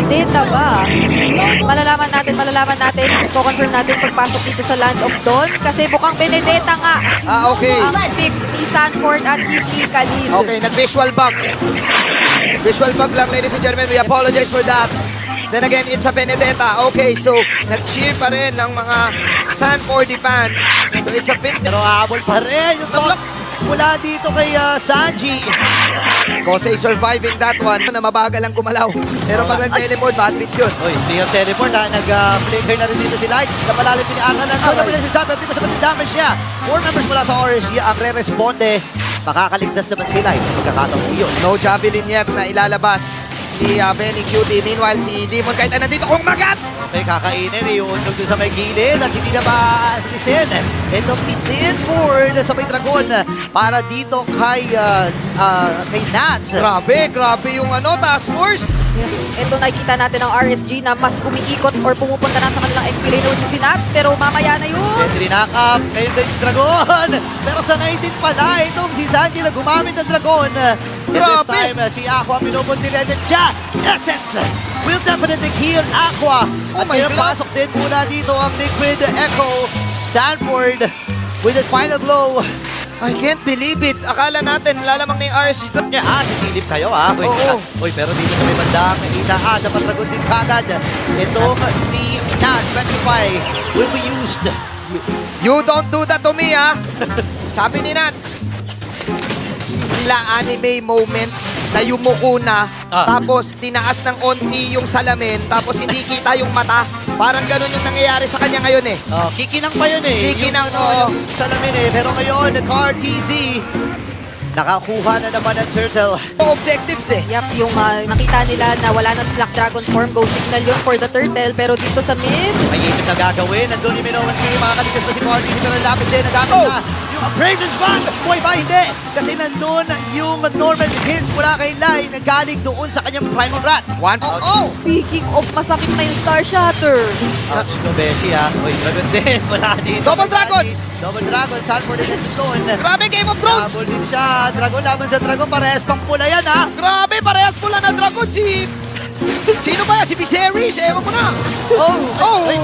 Benedetta ba? Malalaman natin, i-confirm natin pagpasok dito sa Land of Dawn kasi mukhang Benedetta nga. Okay. Ang pick ni Sanford at hindi Khalid. Okay, nag-visual bug. Visual bug lang, ladies and gentlemen. We apologize for that. Then again, it's a Benedetta. Okay, so nag-cheer pa rin ng mga Sanford fans. So it's a bit... Pero habol pa rin yung block mula dito kay Sanji. Kosei surviving that one na mabagal lang gumalaw. Pero pag nag-teleport, bad beats yun. Oy, speaking of teleport nag-flicker na rin dito si Light. Napalalim piniatan ng Chona Pilihan si Zap. At di ba sa matindang damage niya? 4 members mula sa RSG ang re-responde. Makakaligtas naman si Light sa pagkakataong iyon. No javelin yet na ilalabas ni Benny Cutie. Meanwhile, si Demon kahit nandito kung magat! May kakainin, iuunog doon sa may gilid at hindi na maalisin. Itong si Sanford sa may dragon para dito kay Nats. Grabe yung task force. Ito nakikita natin ang RSG na mas umiikot or pumupunta na sa kanilang XP lane which is si Nats pero mamaya na yun. Entry knock-up, ngayon din yung dragon. Pero sanay din pala itong si Sanji na gumamit ng dragon. And this time, si Aqua pinupunti rin siya. Essence will definitely kill Aqua. Oh At my God. pinapasok din muna dito ang Liquid Echo. Sanford with the final blow. I can't believe it. Akala natin lalamang na yung RSG. Sisilip kayo Uy, Oo. Uy, pero dito sa may bandang nakita sa patragon din kagad. Itong si Nat 25 will be used. You don't do that to me, ha? Sabi ni Nats. Anime moment na yumuko na, tapos tinaas ng onti yung salamin, tapos hindi kita yung mata. Parang ganun yung nangyayari sa kanya ngayon eh. Kikinang pa yun eh. Kikinang, yung salamin eh. Pero ngayon, CarTZ, nakakuha na naman ng turtle. Objectives eh. Yap, yung nakita nila na wala ng Black Dragon form, go signal yun for the turtle pero dito sa mid, May ipit na gagawin. Nandun yung Minowan King, mga kalikas pa si CarTZ, pero lapit din. Nagamit na yung Abrasions Bang. Boy ba, hindi. Kasi nandun yung normal hits mula kay Lai na galing doon sa kanyang Primal Rat. speaking of masakit na yung Star Shatter. Ouch, Beshi ha. Uy, dragon din. Wala dito. Double Dragon! Double Dragon. Sanford din nandun doon. Grabe, Game of Thrones! Double din siya. Dragon laban sa Dragon. Parehas pang pula yan ha. Grabe, parehas pula na dragon si... Sino ba yan? Si Viserys? Ewan ko na.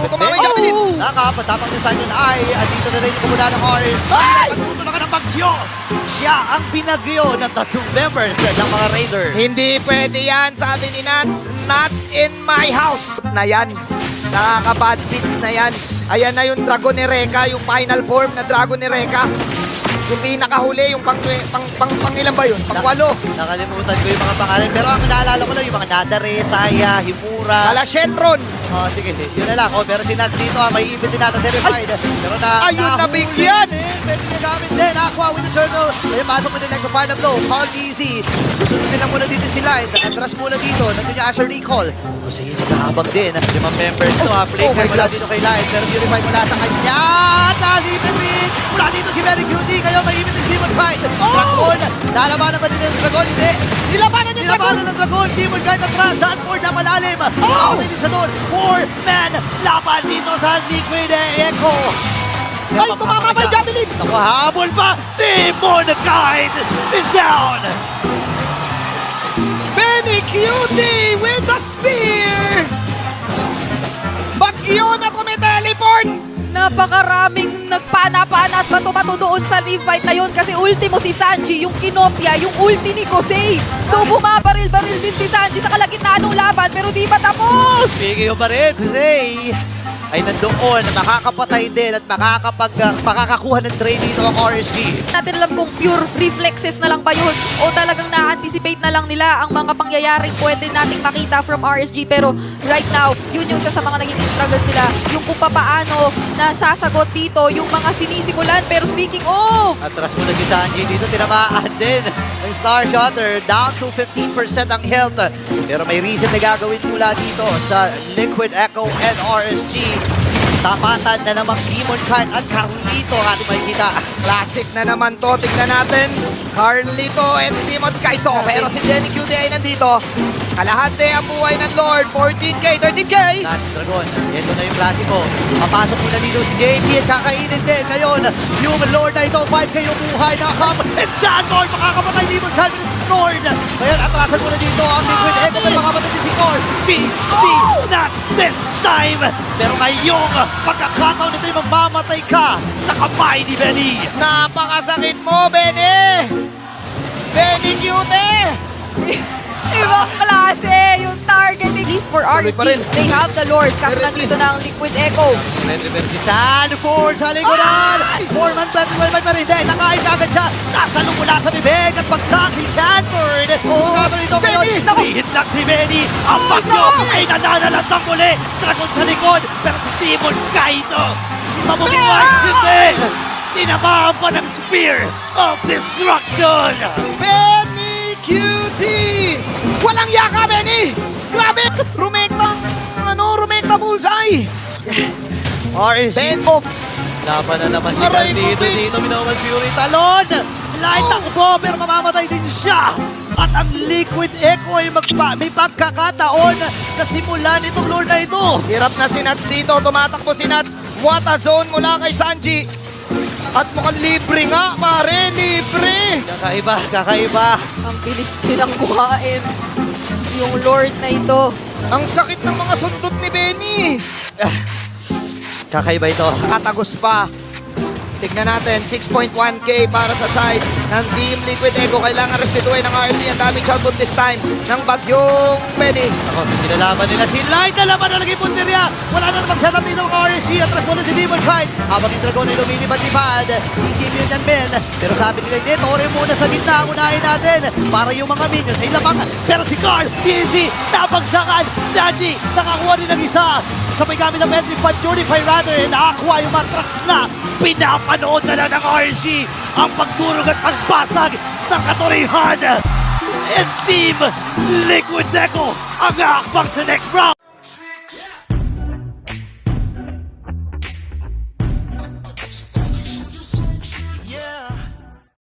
Tumama yung javelin. Nakapatapang yung Simon ay at dito na rin yung kumula ng Orange. Ay! Pagtuto na ka ng bagyo. Siya ang pinagyo ng tatlong members ng mga Raider. Hindi pwede yan, sabi ni Nats. Not in my house. Na yan. Nakaka-bad beats na yan. Ayan na yung Dragon ni Reka, yung final form na Dragon ni Reka. Yung pinakahuli, yung pang ilan ba yun? Pang-walo. Nakalimutan ko yung mga pangalan. Pero ang naalala ko lang yung mga Nadare, Saya, Himura. Alashetron. Sige, yun na lang. pero si Nats dito may ibit din natin terrified. Pero Ayun, nabigyan. Pwede niya gamit din. Aqua with the turtle. Ayun, pasok mo din like the final blow. CarTZ. Gusto nila muna dito si Light. Atras muna dito. Nandun yung Asher Recall. Gusto yun yung nakabag din. Yung mga members to. Flicker mula dito kay Light. Pero Purify mula sa kanya. Nalipin rin. Mula dito si Very Cutie. Kayo may ibit ng Demon Fight. Dragon. Nalabanan ba din ng Dragon? Hindi. Nilabanan yung Dragon. Nilabanan ng Dragon. Demon Fight atras. Sanford na malalim. Patay din siya doon. 4-man laban dito sa Liquid Echo. Ay, tumama pa yung javelin. Nakahabol pa. Demon Guide is down. Benny Cutie with the spear. Bagyo na teleport. Napakaraming nagpana-pana at bato-bato doon sa live fight na yun kasi ultimo si Sanji, yung kinopya, yung ulti ni Kosei. So bumabaril-baril din si Sanji sa kalagitnaan ng laban pero di pa tapos! Speaking of baril, Jose ay nandoon, makakapatay din at makakakuha ng trade dito ang RSG. Natin alam kung pure reflexes na lang ba yun o talagang na-anticipate na lang nila ang mga pangyayaring pwede nating makita from RSG pero right now, yun yung isa sa mga naging struggles nila, yung kung paano nasasagot dito yung mga sinisimulan. Pero speaking of, Atras muna si Sanji dito, tinamaan din ang Star Shotter, down to 15% ang health. Pero may reason na gagawin mula dito sa Liquid Echo and RSG. Tapatan na namang Demon Kite at Carlito ang ating makikita. Classic na naman to. Tignan natin. Carlito and Demon Kaito. Pero si Jenny Cutie ay nandito. Kalahati ang buhay ng Lord. 14K, 13K. Nats Dragon, ito na yung klasiko. Papasok muna dito si JP at kakainin din. Ngayon, yung Lord na ito, 5K yung buhay na come. And Sanford, makakapatay Demon Kite. Lord. Ngayon, atrasan muna dito ang Liquid Echo. Pero makamatay din si Core. BG not this time. Pero ngayong pagkakataon nito yung magmamatay ka sa kamay ni Benny. Napakasakit mo, Benny! Benny Cutie! Ibang klase yung target. At least for Tuloy pa rin. RSG, they have the Lord. Kaso Meron nandito na ang Liquid Echo. Sanford sa likuran! Foreman pwede mo naman hindi. Nakain ka agad siya. Nasalong mula sa bibig at pagsak si Sanford. Oh, Kaso nito ngayon, Benny! free-hit lang si Benny. Ang bagyo ay nadanalat ng muli. Dragon sa likod. Pero si Timon Kaito, mabubuhay hindi. Tinamaan pa ng Spear of Destruction. Benny Cutie! Walang yaka, Benny! Grabe! Rumekta bullseye! RSG Ben Ops. Laban na naman si Aray ko, Candido Vince. dito. Minoman Fury talon. Light takbo pero mamamatay din siya. At ang Liquid Echo ay may pagkakataon na simulan itong Lord na ito. Hirap na si Nats dito. Tumatakbo si Nats. What a zone mula kay Sanji. At mukhang libre nga, pare. Libre! Kakaiba. Ang bilis silang buhain yung Lord na ito. Ang sakit ng mga sundot ni Benny. Kakaiba ito. Katagos pa. Tignan natin, 6.1k para sa side ng Team Liquid Echo. Kailangan restituin ng RSG. Ang daming shotgun this time ng bagyong Benny. Ako, pinalaban nila si Light na laban na naging punteriya. Wala na namang setup dito mga RSG. Atras muna si Demon Knight. Habang yung Dragon ay lumilipad-lipad. Sisilyo niyan Ben. Pero sabi nila, hindi, Tore muna sa gitna. Unahin natin. Para yung mga minions ay lamang. Pero si Carl, easy, napagsakan. Sandy, nakakuha rin ng isa. Sabay gamit ng Petrified Purify Rather. Nakakuha yung matras na. Pinapanood na lang ng RSG ang pagdurog at pagbasag ng katorihan. And Team Liquid Echo ang aakbang sa next round.